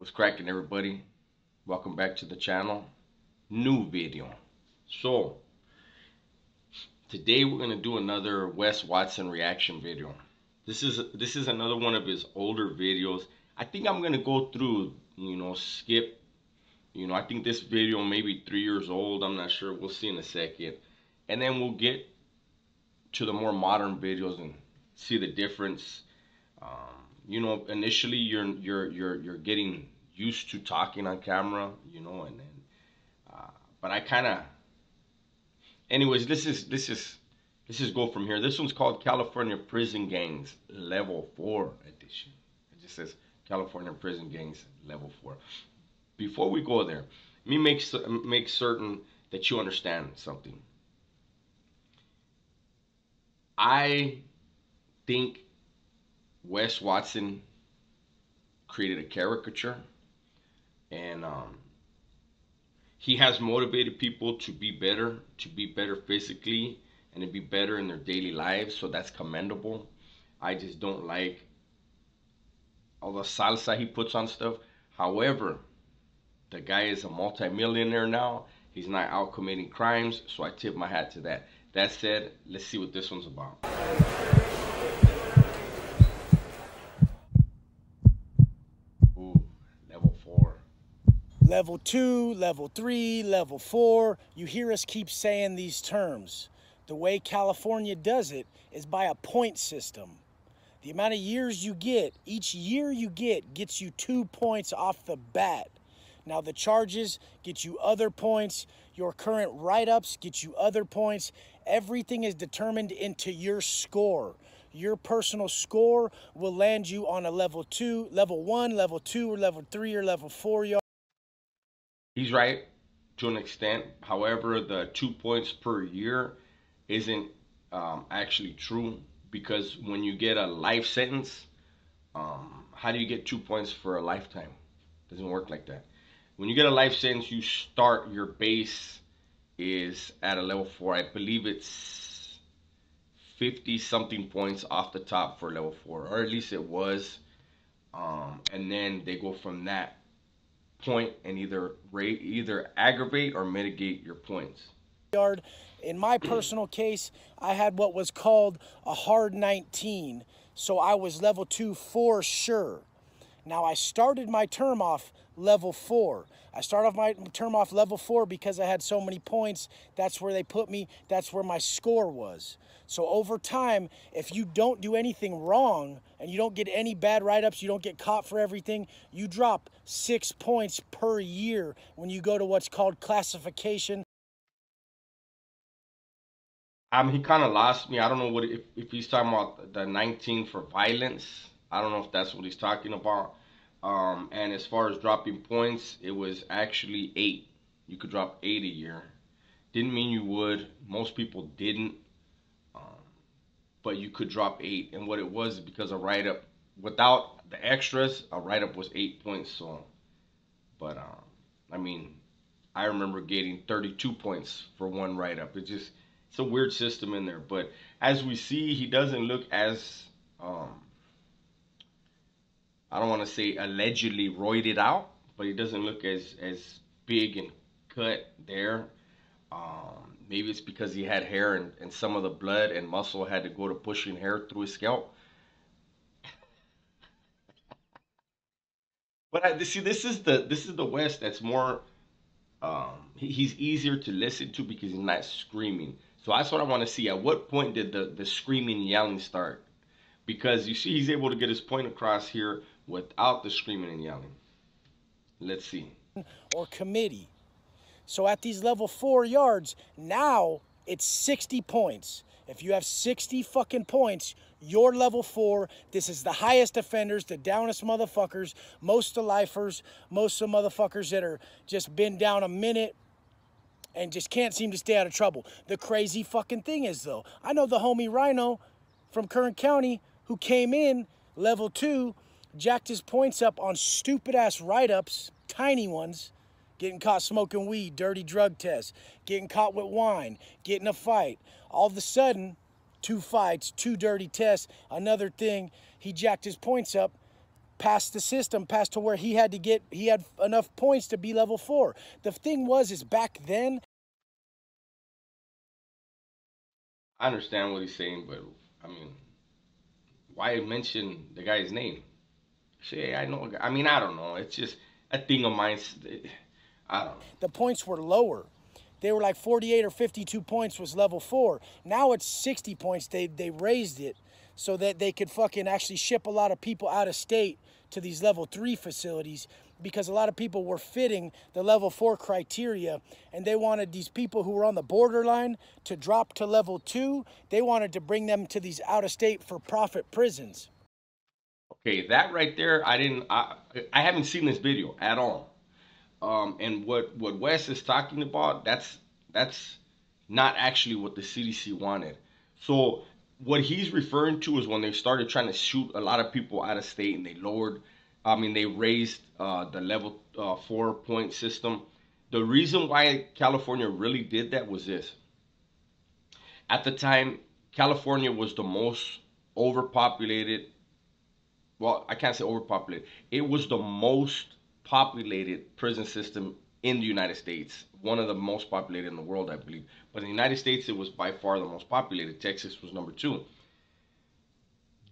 What's cracking, everybody? Welcome back to the channel. New video. So today we're gonna do another Wes Watson reaction video. This is another one of his older videos. I think I'm gonna go through, skip. I think this video may be 3 years old. I'm not sure. We'll see in a second, and then we'll get to the more modern videos and see the difference. Initially you're getting used to talking on camera, and then but I kind of, anyways, this is go from here. This one's called California Prison Gangs Level 4 edition. It just says California Prison Gangs Level 4. Before we go there, let me make certain that you understand something. I think Wes Watson created a caricature, and he has motivated people to be better physically, and to be better in their daily lives. So that's commendable. I just don't like all the salsa he puts on stuff. However, the guy is a multimillionaire now. He's not out committing crimes, so I tip my hat to that. That said, let's see what this one's about. Ooh, level 4. Level 2, level 3, level 4. You hear us keep saying these terms. The way California does it is by a point system. The amount of years you get, each year you get gets you 2 points off the bat. Now the charges get you other points. Your current write-ups get you other points. Everything is determined into your score. Your personal score will land you on a level 2, level 1, level 2, or level 3, or level 4 yard. He's right to an extent. However, the 2 points per year isn't actually true, because when you get a life sentence, how do you get 2 points for a lifetime? Doesn't work like that. When you get a life sentence, you start, your base is at a level 4. I believe it's 50 something points off the top for level 4, or at least it was. And then they go from that point and either aggravate or mitigate your points. In my personal case, I had what was called a hard 19, so I was level 2 for sure. Now I started my term off level 4. I started off my term off level 4 because I had so many points. That's where they put me. That's where my score was. So over time, if you don't do anything wrong and you don't get any bad write-ups, you don't get caught for everything, you drop 6 points per year when you go to what's called classification. He kind of lost me. I don't know what if he's talking about the 19 for violence. I don't know if that's what he's talking about. And as far as dropping points, it was actually 8. You could drop 8 a year. Didn't mean you would. Most people didn't. But you could drop 8. And what it was, because a write-up, without the extras, a write-up was 8 points. So, but I mean, I remember getting 32 points for one write-up. It's a weird system in there. But as we see, he doesn't look as I don't want to say allegedly roided out, but he doesn't look as big and cut there. Maybe it's because he had hair, and some of the blood and muscle had to go to pushing hair through his scalp. But see, this is the West that's more. He's easier to listen to because he's not screaming. So that's what I want to see. At what point did the screaming and yelling start? Because you see, he's able to get his point across here without the screaming and yelling. Let's see. Or committee. So at these level 4 yards, now it's 60 points. If you have 60 fucking points, you're level 4. This is the highest offenders, the downest motherfuckers, most of the lifers, most of the motherfuckers that are just been down a minute and just can't seem to stay out of trouble. The crazy fucking thing is, though, I know the homie Rhino from Kern County who came in level 2, jacked his points up on stupid-ass write-ups, tiny ones, getting caught smoking weed, dirty drug tests, getting caught with wine, getting a fight. All of a sudden, 2 fights, 2 dirty tests, another thing, he jacked his points up past the system, past to where he had enough points to be level 4. The thing is back then. I understand what he's saying, but I mean, why mention the guy's name? Say, I know. I mean, I don't know. It's just a thing of mine. I don't know. The points were lower. They were like 48 or 52 points was level 4. Now it's 60 points. They raised it so that they could fucking actually ship a lot of people out of state to these level 3 facilities, because a lot of people were fitting the level 4 criteria, and they wanted these people who were on the borderline to drop to level 2. They wanted to bring them to these out-of-state for-profit prisons. Okay, that right there, I haven't seen this video at all. And what Wes is talking about, that's not actually what the CDC wanted. So what he's referring to is when they started trying to shoot a lot of people out of state, and they raised the level 4 point system. The reason why California really did that was this. At the time, California was the most overpopulated. Well, I can't say overpopulated. It was the most populated prison system in the United States. One of the most populated in the world, I believe. But in the United States, it was by far the most populated. Texas was number 2.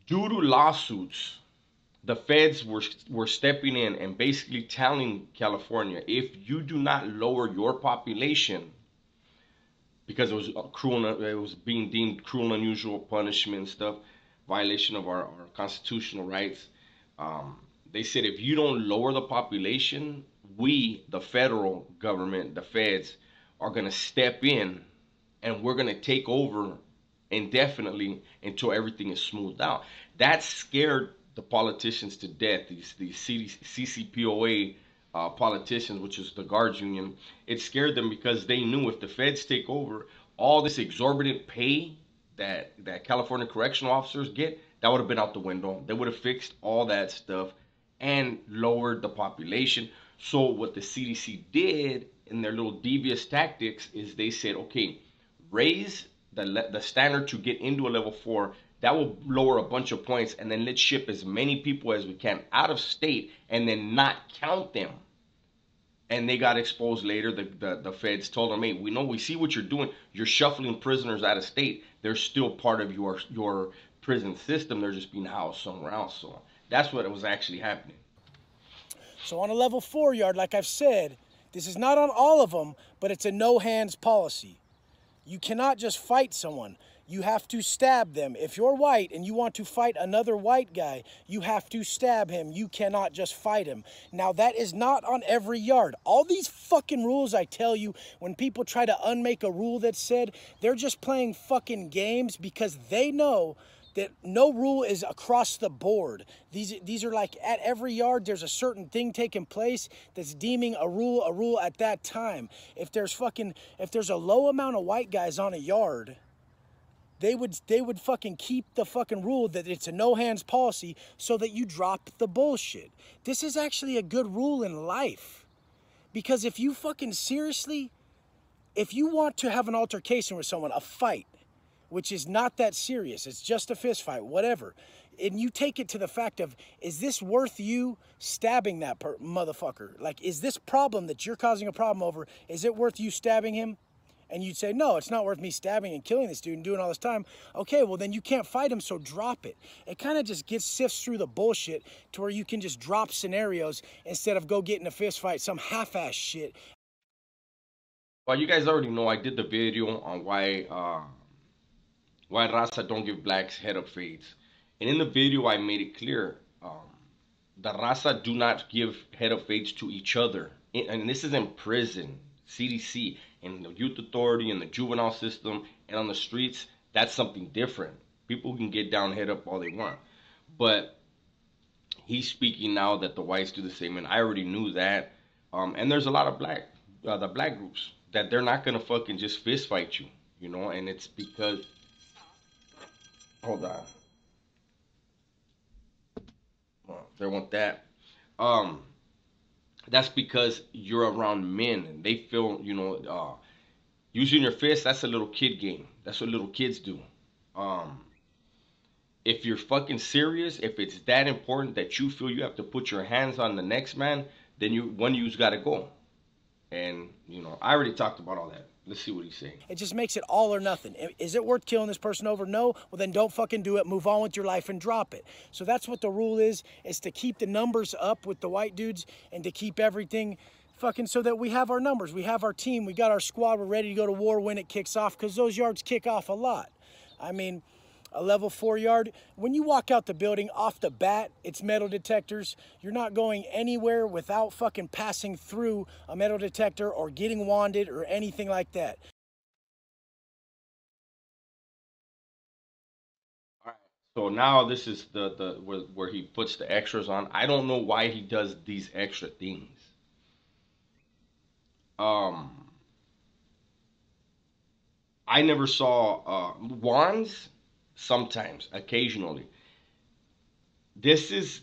Due to lawsuits, the feds were stepping in and basically telling California, if you do not lower your population, because it was being deemed cruel and unusual punishment and stuff, violation of our constitutional rights. They said, if you don't lower the population, we, the federal government, the feds, are going to step in, and we're going to take over indefinitely until everything is smoothed out. That scared the politicians to death, these CCPOA politicians, which is the guards union. It scared them because they knew if the feds take over, all this exorbitant pay that California correctional officers get, that would have been out the window. They would have fixed all that stuff and lowered the population. So what the CDC did in their little devious tactics is they said, okay, raise the standard to get into a level 4. That will lower a bunch of points, and then let's ship as many people as we can out of state and then not count them. And they got exposed later. The feds told them, hey, we see what you're doing. You're shuffling prisoners out of state. They're still part of your prison system. They're just being housed somewhere else. So that's what was actually happening. So on a level 4 yard, like I've said, this is not on all of them, but it's a no hands policy. You cannot just fight someone. You have to stab them. If you're white and you want to fight another white guy, you have to stab him. You cannot just fight him. Now, that is not on every yard. All these fucking rules, I tell you, when people try to unmake a rule that said, they're just playing fucking games because they know that no rule is across the board. These are like at every yard there's a certain thing taking place that's deeming a rule at that time. If there's a low amount of white guys on a yard, they would fucking keep the fucking rule that it's a no hands policy so that you drop the bullshit. This is actually a good rule in life. Because if you fucking seriously, if you want to have an altercation with someone, a fight, which is not that serious, it's just a fist fight, whatever, and you take it to the fact of, is this worth you stabbing that motherfucker? Like, is this problem that you're causing a problem over, is it worth you stabbing him? And you'd say, no, it's not worth me stabbing and killing this dude and doing all this time. Okay, well, then you can't fight him, so drop it. It kind of just sifts through the bullshit to where you can just drop scenarios instead of go get in a fist fight, some half-ass shit. Well, you guys already know I did the video on why Raza don't give blacks head-up fades. And in the video, I made it clear, the Raza do not give head-up fades to each other. And this is in prison, CDC, in the youth authority, in the juvenile system, and on the streets. That's something different. People can get down head-up all they want. But he's speaking now that the whites do the same, and I already knew that. And there's a lot of the black groups that they're not gonna fucking just fist fight you, you know, and it's because, hold on, well, they want that. That's because you're around men and they feel, you know, using your fist, that's a little kid game. That's what little kids do. if you're fucking serious, if it's that important that you feel you have to put your hands on the next man, then one of you's got to go. And, you know, I already talked about all that. Let's see what he's saying. It just makes it all or nothing. Is it worth killing this person over? No. Well, then don't fucking do it. Move on with your life and drop it. So that's what the rule is to keep the numbers up with the white dudes and to keep everything fucking so that we have our numbers. We have our team. We got our squad. We're ready to go to war when it kicks off, because those yards kick off a lot. I mean, a level 4 yard, when you walk out the building off the bat, it's metal detectors. You're not going anywhere without fucking passing through a metal detector or getting wanded or anything like that. All right. So now this is the where he puts the extras on. I don't know why he does these extra things. I never saw wands. Sometimes, occasionally. This is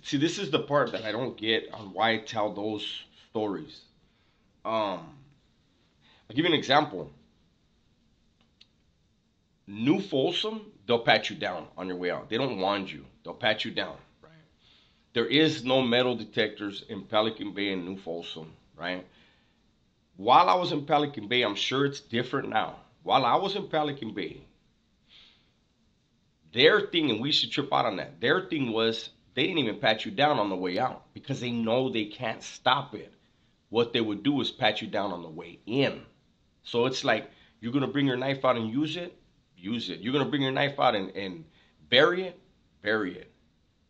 the part that I don't get on why I tell those stories. I'll give you an example. New Folsom, they'll pat you down on your way out. They don't wand you. They'll pat you down. Right. There is no metal detectors in Pelican Bay and New Folsom, right? While I was in Pelican Bay, I'm sure it's different now. While I was in Pelican Bay, their thing, and we should trip out on that, their thing was they didn't even pat you down on the way out because they know they can't stop it. What they would do is pat you down on the way in. So it's like, you're going to bring your knife out and use it? Use it. You're going to bring your knife out and bury it? Bury it.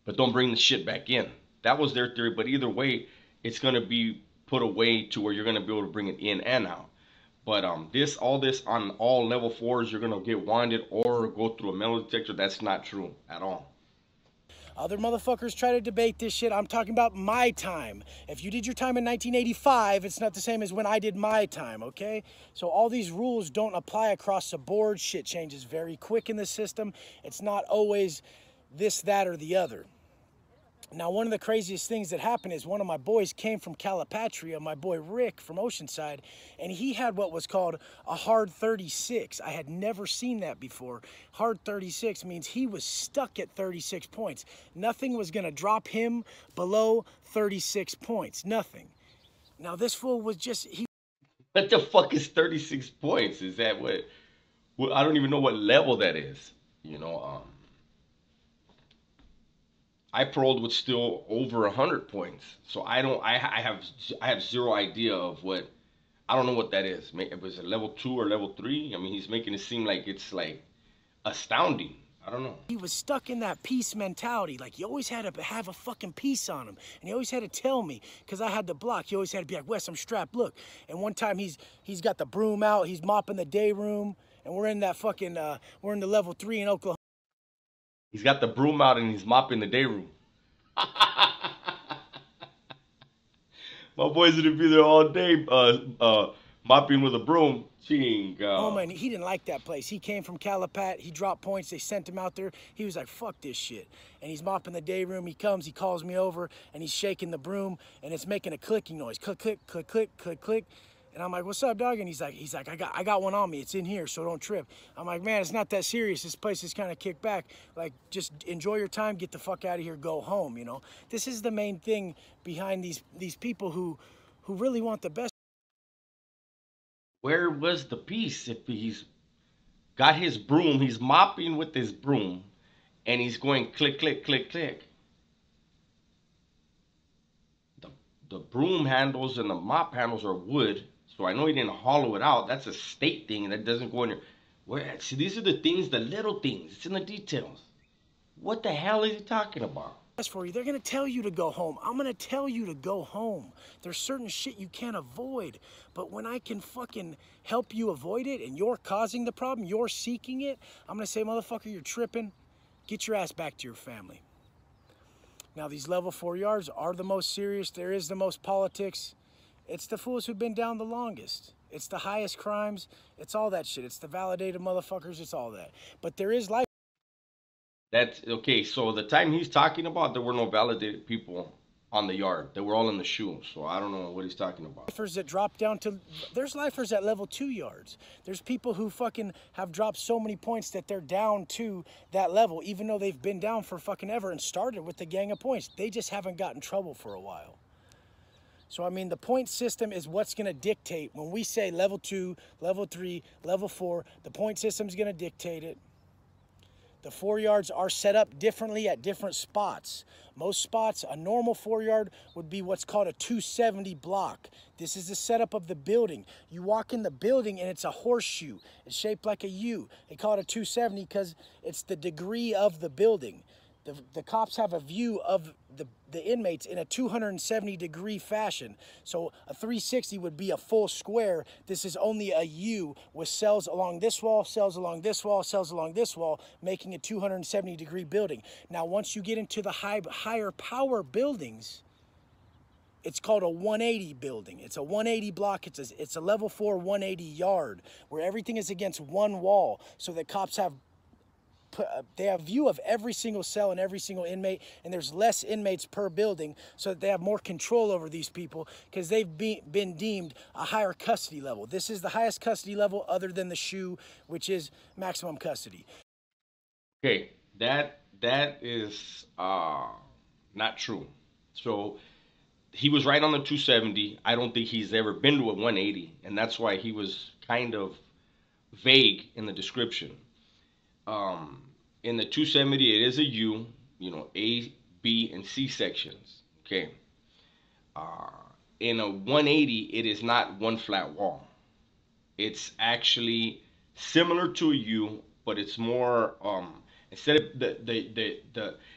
But don't bring the shit back in. That was their theory, but either way, it's going to be put away to where you're going to be able to bring it in and out. But all this on all level 4s, you're gonna get wanded or go through a metal detector. That's not true at all. Other motherfuckers try to debate this shit. I'm talking about my time. If you did your time in 1985, it's not the same as when I did my time, okay? So all these rules don't apply across the board. Shit changes very quick in the system. It's not always this, that, or the other. Now, one of the craziest things that happened is one of my boys came from Calipatria, my boy Rick from Oceanside, and he had what was called a hard 36. I had never seen that before. Hard 36 means he was stuck at 36 points. Nothing was going to drop him below 36 points. Nothing. Now, this fool was just... What the fuck is 36 points? Is that what I don't even know what level that is. You know, I paroled with still over 100 points, so I have zero idea of what. I don't know what that is. It was a level 2 or level 3. I mean, he's making it seem like it's like astounding. I don't know. He was stuck in that peace mentality. Like, you always had to have a fucking piece on him. And he always had to tell me, because I had the block. He always had to be like, Wes, I'm strapped. Look. And one time he's got the broom out. He's mopping the day room. And we're in that fucking, we're in the level 3 in Oklahoma. He's got the broom out and he's mopping the day room. My boys gonna be there all day, mopping with a broom. Oh man, he didn't like that place. He came from Calipat. He dropped points. They sent him out there. He was like, "Fuck this shit." And he's mopping the day room. He comes. He calls me over, and he's shaking the broom, and it's making a clicking noise. Click, click, click, click, click, click. And I'm like, "What's up, dog?" And he's like, I got one on me. It's in here, so don't trip. I'm like, "Man, it's not that serious. This place is kind of kicked back. Like, just enjoy your time. Get the fuck out of here. Go home. You know." This is the main thing behind these people who really want the best. Where was the peace? If he's got his broom, he's mopping with his broom, and he's going click, click, click, click. The broom handles and the mop handles are wood. So I know he didn't hollow it out. That's a state thing that doesn't go in there. Where, see, these are the things, the little things. It's in the details. What the hell is he talking about? For you, they're gonna tell you to go home. I'm gonna tell you to go home. There's certain shit you can't avoid, but when I can fucking help you avoid it and you're causing the problem, you're seeking it, I'm gonna say, motherfucker, you're tripping. Get your ass back to your family. Now, these level 4 yards are the most serious. There is the most politics. It's the fools who've been down the longest. It's the highest crimes. It's all that shit. It's the validated motherfuckers. It's all that. But there is life. That's okay. So the time he's talking about, there were no validated people on the yard. They were all in the shoe. So I don't know what he's talking about. Lifers that drop down to, there's lifers at level 2 yards. There's people who fucking have dropped so many points that they're down to that level, even though they've been down for fucking ever and started with the gang of points. They just haven't gotten in trouble for a while. So, I mean, the point system is what's going to dictate. When we say level 2, level 3, level 4, the point system is going to dictate it. The 4 yards are set up differently at different spots. Most spots, a normal 4 yard would be what's called a 270 block. This is the setup of the building. You walk in the building and it's a horseshoe. It's shaped like a U. They call it a 270 because it's the degree of the building. The cops have a view of the inmates in a 270 degree fashion. So a 360 would be a full square. This is only a U with cells along this wall, cells along this wall, cells along this wall, making a 270 degree building. Now, once you get into the higher power buildings, it's called a 180 building. It's a 180 block. It's a level 4 180 yard where everything is against one wall. So the cops have they have view of every single cell and every single inmate, and there's less inmates per building, so that they have more control over these people because they've been deemed a higher custody level. This is the highest custody level other than the SHU, which is maximum custody. Okay, that is not true. So he was right on the 270. I don't think he's ever been to a 180, and that's why he was kind of vague in the description. In the 270, it is a U, you know, A, B, and C sections. Okay. In a 180, it is not one flat wall. It's actually similar to a U, but it's more instead of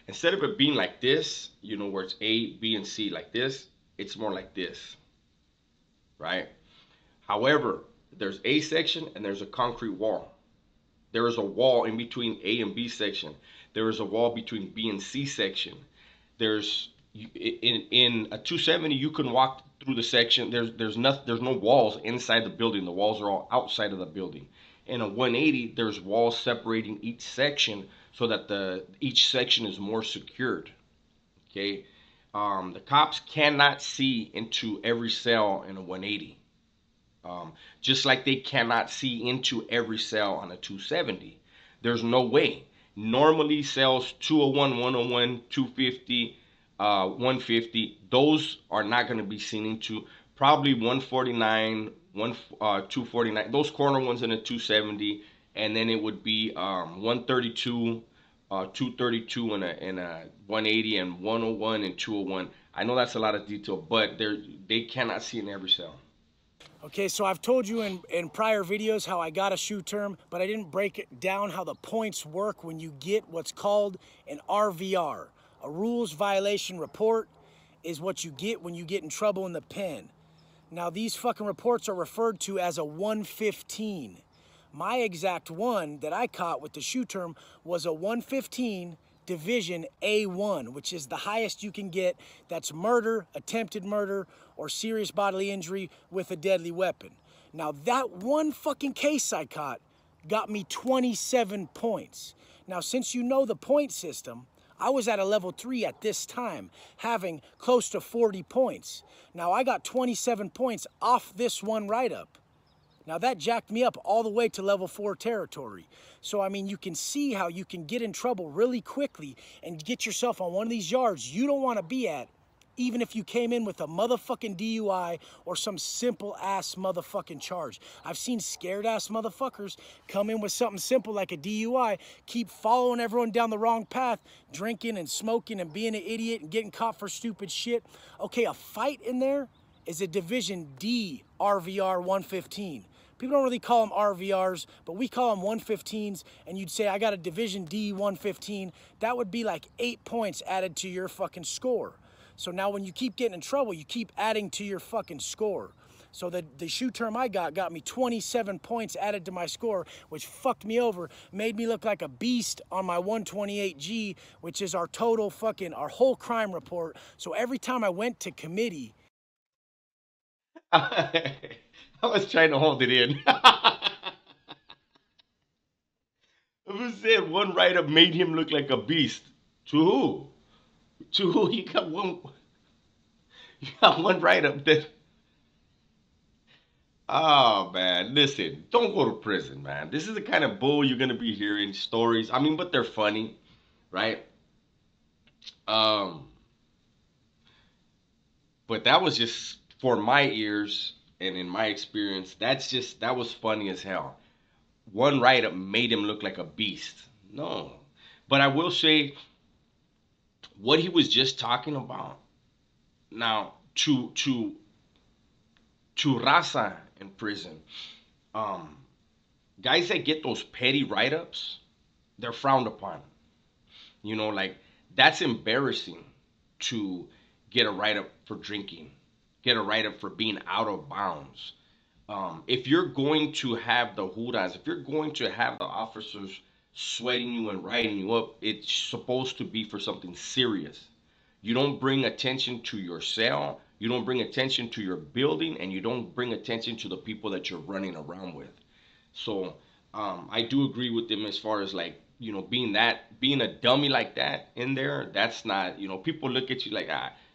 instead of it being like this, you know, where it's A, B, and C like this, it's more like this, right? However, there's A section and there's a concrete wall. There is a wall in between A and B section. There is a wall between B and C section. There's in a 270 you can walk through the section. There's no walls inside the building. The walls are all outside of the building. In a 180 there's walls separating each section so that each section is more secured. Okay, the cops cannot see into every cell in a 180. Just like they cannot see into every cell on a 270. There's no way. Normally cells 201, 101, 250, 150, those are not going to be seen into. Probably 149, 249, those corner ones in a 270, and then it would be 132, 232 in a 180, and 101 and 201. I know that's a lot of detail, but they cannot see in every cell. Okay, so I've told you in prior videos how I got a SHU term, but I didn't break it down how the points work when you get what's called an RVR. A rules violation report is what you get when you get in trouble in the pen. Now, these fucking reports are referred to as a 115. My exact one that I caught with the SHU term was a 115 Division A1, which is the highest you can get. That's murder, attempted murder, or serious bodily injury with a deadly weapon. Now, that one fucking case I caught got me 27 points. Now, since you know the point system, I was at a level 3 at this time, having close to 40 points. Now, I got 27 points off this one write-up. Now, that jacked me up all the way to level 4 territory. So, I mean, you can see how you can get in trouble really quickly and get yourself on one of these yards you don't want to be at, even if you came in with a motherfucking DUI or some simple-ass motherfucking charge. I've seen scared-ass motherfuckers come in with something simple like a DUI, keep following everyone down the wrong path, drinking and smoking and being an idiot and getting caught for stupid shit. Okay, a fight in there is a Division D RVR 115. People don't really call them RVRs, but we call them 115s, and you'd say, I got a Division D 115. That would be like 8 points added to your fucking score. So now when you keep getting in trouble, you keep adding to your fucking score. So the SHU term I got me 27 points added to my score, which fucked me over, made me look like a beast on my 128G, which is our total fucking, our whole crime report. So every time I went to committee, I was trying to hold it in. Who said one write-up made him look like a beast? To who? To who? He got one. You got one write up that. Oh man, listen, don't go to prison, man. This is the kind of bull you're gonna be hearing stories. I mean, but they're funny, right? Um, but that was just for my ears and in my experience. That was funny as hell. One write up made him look like a beast. No, but I will say what he was just talking about. Now, to Raza in prison, um, guys that get those petty write ups, they're frowned upon. You know, like that's embarrassing to get a write up for drinking, get a write up for being out of bounds. If you're going to have the hudas, if you're going to have the officers sweating you and writing you up, it's supposed to be for something serious. You don't bring attention to your cell, you don't bring attention to your building, and you don't bring attention to the people that you're running around with. So I do agree with them as far as like being a dummy like that in there. That's not people look at you like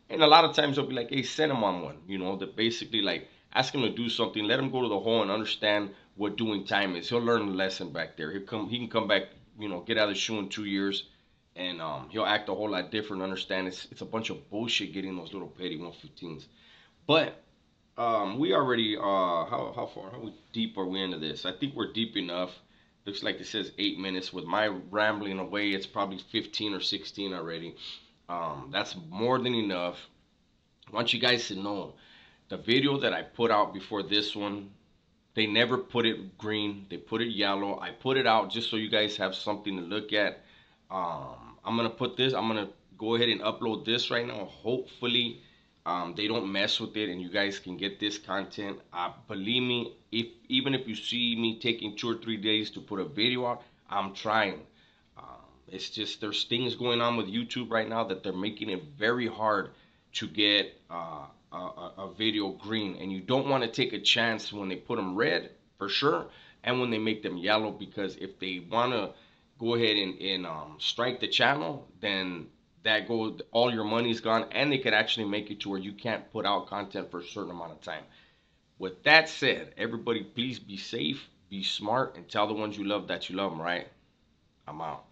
and a lot of times they'll be like, hey, send him on one. That basically like ask him to do something, let him go to the hole and understand what doing time is. He'll learn a lesson back there. He can come back, get out of the shoe in 2 years, and he'll act a whole lot different. Understand it's a bunch of bullshit getting those little petty 115s, but we already how far how deep are we into this? I think we're deep enough. Looks like it says 8 minutes. With my rambling away, it's probably 15 or 16 already. That's more than enough. I want you guys to know the video that I put out before this one. They never put it green. They put it yellow. I put it out just so you guys have something to look at. I'm gonna put this. I'm gonna go ahead and upload this right now. Hopefully, they don't mess with it, and you guys can get this content. Believe me, even if you see me taking 2 or 3 days to put a video out, I'm trying. It's just there's things going on with YouTube right now that they're making it very hard to get a video green, and you don't want to take a chance when they put them red for sure, and when they make them yellow, because if they want to go ahead and strike the channel, then that goes all your money's gone, and they could actually make it to where you can't put out content for a certain amount of time. With that said, everybody please be safe, be smart, and tell the ones you love that you love them, right? I'm out.